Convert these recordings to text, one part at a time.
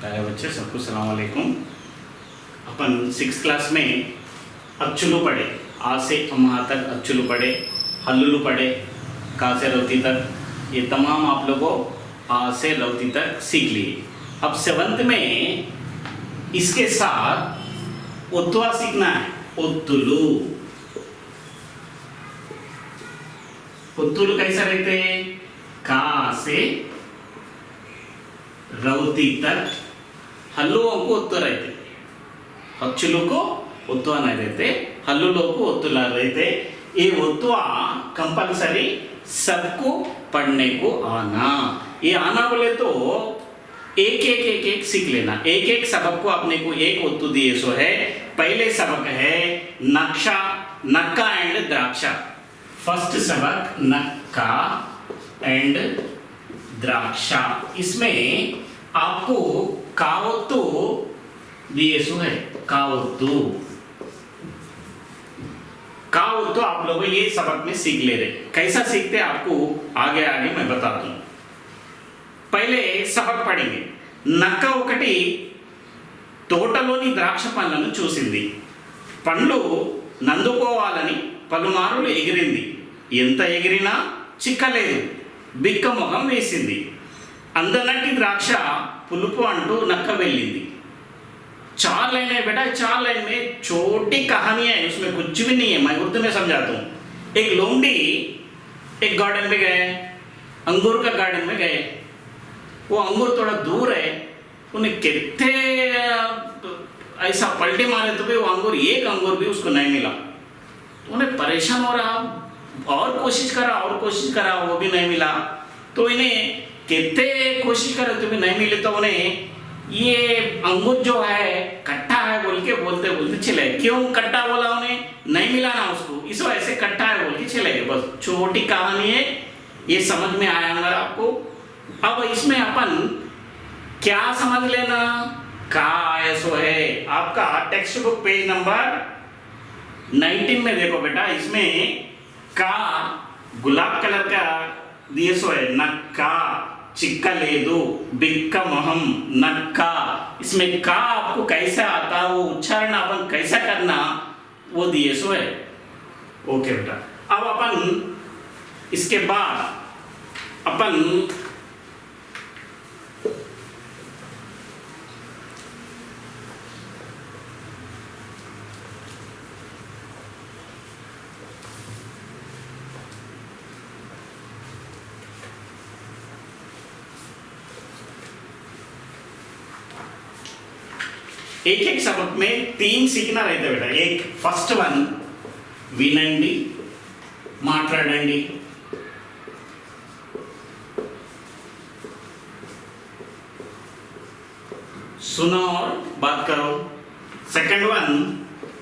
प्यारे बच्चे सबको सलाम वालेकुम। अपन 6th क्लास में अच्चुलू पढ़े, आ से अम्हा तक अच्चुलू पढ़े, हल्लुलू पढ़े, का से रवती तक, ये तमाम आप लोगों आ से रवती तक सीख लिए। अब 7th में इसके साथ उत्वा सीखना है। उत्तुलू, उत्तुलू कैसा रहते हैं? का से रवती तक हल्लुओं को उत्तर रहते, अच्चुलू को उत्वा नहीं रहते, हल्लुलों को उत्तुला रहते। ये उत्वा कंपलसरी सबको पढ़ने को आना। ये आना बोले तो एक सीख लेना। एक एक सबक को अपने को एक उत्तु दिए सो है। पहले सबक है नक्शा, नक्का एंड द्राक्षा। फर्स्ट सबक नक्का एंड द्राक्षा। इसमें आपको कावत्तु दिए सो है। कावत्तु आप लोग ये सबक में सीख ले रहे। कैसा सीखते आपको आगे आगे मैं बताता हूं। पहले सबक पढ़ेंगे। నక్క ఒకటి తోటలోని ద్రాక్ష పండ్లను చూసింది. పండ్లు నందుకోవాలని పలుమారులు ఎగిరింది. ఎంత ఎగిరినా చిక్కలేదు. బిక్క ముఖం వేసింది. అందనట్టి ద్రాక్ష పులుపు అంటూ నక్క వెళ్ళింది. 4 लाइन है बेटा, 4 लाइन में छोटी कहानी है, उसमें कुछ भी नहीं है। मैं उर्दू में समझाता हूँ। एक लोमड़ी एक गार्डन में गए, अंगूर का गार्डन में गए। वो अंगूर थोड़ा दूर है, उन्हें कितने ऐसा पलटे मारे तो भी वो अंगूर, एक अंगूर भी उसको नहीं मिला। तो उन्हें परेशान हो रहा, और कोशिश करा वो भी नहीं मिला। तो इन्हें कितने कोशिश करे तो भी नहीं मिले। तो उन्हें ये अंगूर जो है कट्टा है बोल के बोलते चले। क्यों कट्टा बोला? उन्हें नहीं मिला ना उसको, इस वजह से कट्टा है बोल के चले गए। बस छोटी कहानी है, ये समझ में आया होगा आपको। अब इसमें अपन क्या समझ लेना, का ऐसो है। आपका टेक्स्ट बुक पेज नंबर 19 में देखो बेटा, इसमें का गुलाब कलर का दिए सो है। नक्का चिक्का लेदू, बिक्का महम, नक्का। इसमें का आपको कैसा आता, वो उच्चारण अपन कैसा करना, वो दिए सो है। ओके बेटा, अब अपन इसके बाद अपन एक एक सबक में 3 सीखना रहता है बेटा। एक फर्स्ट वन विनंडी, माట్లాడండి, सुनो और बात करो। सेकंड वन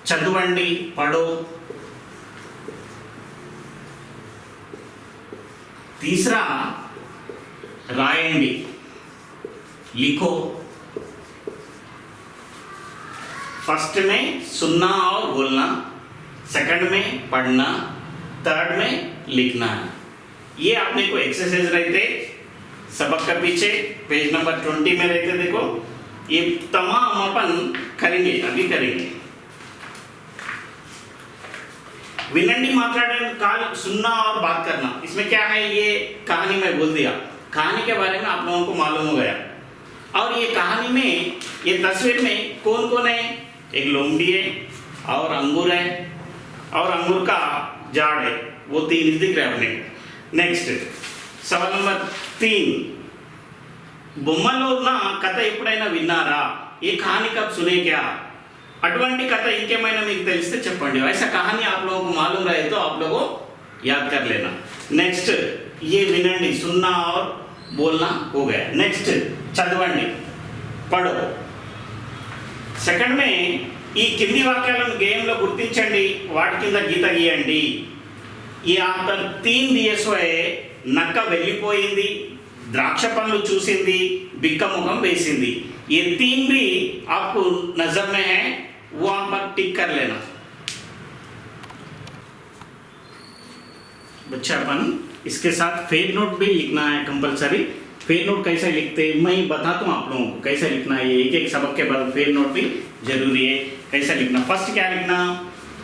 చదవండి, पढ़ो। तीसरा రాయండి, लिखो। फर्स्ट में सुनना और बोलना, सेकंड में पढ़ना, थर्ड में लिखना है। ये आपने को एक्सरसाइज रहते सबक का पीछे पेज नंबर 20 में रहते। देखो ये तमाम अपन करेंगे, अभी करेंगे। विनंडी मात्राड़न काल सुनना और बात करना। इसमें क्या है, ये कहानी में बोल दिया। कहानी के बारे में आप लोगों को मालूम हो गया। और ये कहानी में, ये तस्वीर में कौन कौन है? एक लोमड़ी है और अंगूर है और अंगूर का झाड़ है। वो 3 दिख रहे अपने। नेक्स्ट सवाल नंबर 3, బొమ్మలో ఉన్న కథ ఎప్పుడైనా విన్నారా? ये कहानी कब सुने क्या? अటువంటి कथा ఇంకేమైనా మీకు తెలిస్తే చెప్పండి। ऐसा कहानी आप लोगों को मालूम रहे तो आप लोगों याद कर लेना। नेक्स्ट ये विनंडी, सुनना और बोलना हो गया। नेक्स्ट చదవండి, पढ़ो। సెకండ్ में ఈ కింది వాక్యాలను గేయంలో గుర్తించండి, వాటి కింద గీత గీయండి। ఈ ఆన్సర్ 3 दिए सो है। నక్క వెళ్ళిపోయింది, ద్రాక్ష పండ్లు చూసింది, బిక్క ముఖం వేసింది। ये 3 भी आपको नजर में है, वो आप पर टिक कर लेना। बच्चा अपन इसके साथ फेड नोट भी लिखना है कंपलसरी। फेयर नोट कैसे लिखते मैं बताता हूँ आप लोगों को कैसे लिखना है। एक एक सबक के बाद फेयर नोट भी जरूरी है। कैसा लिखना, फर्स्ट क्या लिखना,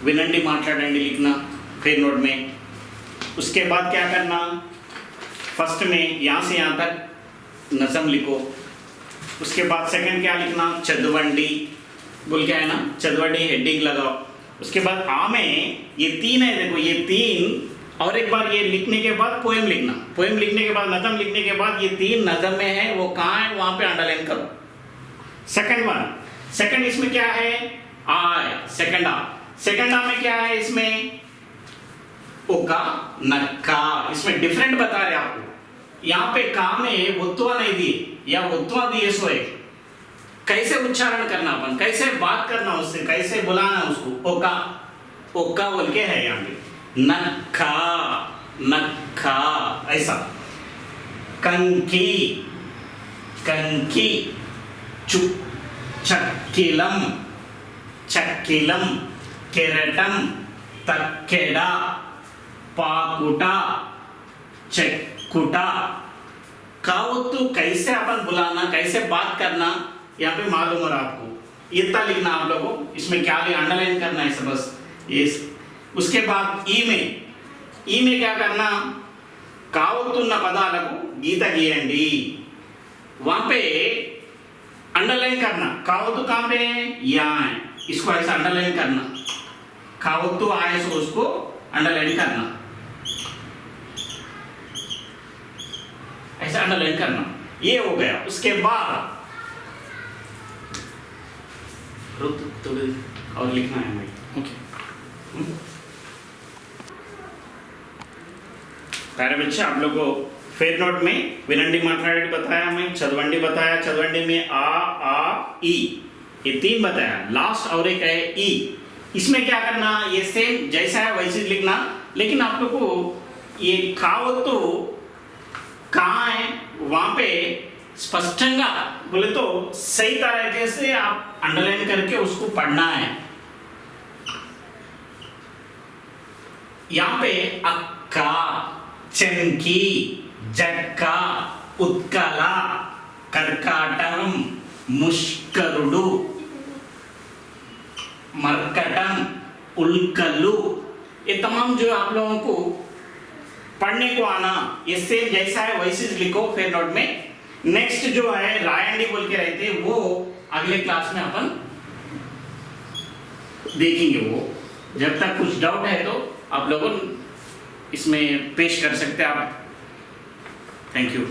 विनंडी माట్లాడండి लिखना फेयर नोट में। उसके बाद क्या करना, फर्स्ट में यहाँ से यहाँ तक नज़म लिखो। उसके बाद सेकंड क्या लिखना, चदवंडी बोल के है ना, चदवंडी हेडिंग लगाओ। उसके बाद आ में ये तीन है, देखो ये तीन, और एक बार ये लिखने के बाद पोएम लिखना। पोएम लिखने के बाद नज़म लिखने के बाद ये तीन नज़म में है, वो कहाँ है वहाँ पे अंडरलाइन करो। सेकंड वन, सेकंड इसमें क्या है, आ है, सेकंड आ। सेकंड आ में क्या है, इसमें ओका नक्का, इसमें डिफरेंट बता रहे आपको। यहाँ पे का में वत्वा नहीं दिए या वत्वा दिए सोए, कैसे उच्चारण करना, अपन कैसे बात करना उससे, कैसे बुलाना उसको, ओका ओका बोल के है यहाँ पे। नक्का नक्का ऐसा। कंकी कंकी, चक्किलम चक्किलम, केरटम तक्केड़ा, पाकुटा चक्कुटा। कावत्तु कैसे अपन बुलाना, कैसे बात करना, यहाँ पे मालूम हो रहा आपको। इतना लिखना आप लोगों को, इसमें क्या अंडरलाइन करना है सब बस ये। उसके बाद ई में क्या करना, కావతున్న పదాలకు గీత గీయండి। वहां पे अंडरलाइन करना, कावतु कहां पे है, यहाँ है, इसको ऐसा अंडरलाइन करना। कावतु आए सो उसको अंडरलाइन करना, ऐसा अंडरलाइन करना। ये हो गया। उसके बाद थोड़ी और लिखना है भाई, ओके। प्यारे बच्चे, आप लोगों को फेयर नोट में विनंडी माట్లాడండి बताया, मैं चदवंडी बताया, चदवंडी में आ ई ये तीन बताया, लास्ट और एक है ई। इसमें क्या करना, ये सेम जैसा है वैसे लिखना, लेकिन आप लोग को ये कावत्तु कहाँ है वहां पे स्पष्टंगा बोले तो सही तरीके से आप अंडरलाइन करके उसको पढ़ना है। यहाँ पे अक्का, चंकी, जक्का, उत्कला, कर्काटम, मुष्करुडु, मरकटम, उल्कलु, ये तमाम जो आप लोगों को पढ़ने को आना, ये सेम जैसा है वैसे लिखो फेयर नोट में। नेक्स्ट जो है रायंडी बोल के रहते, वो अगले क्लास में अपन देखेंगे। वो जब तक कुछ डाउट है तो आप लोगों इसमें पेश कर सकते हैं आप। Thank you.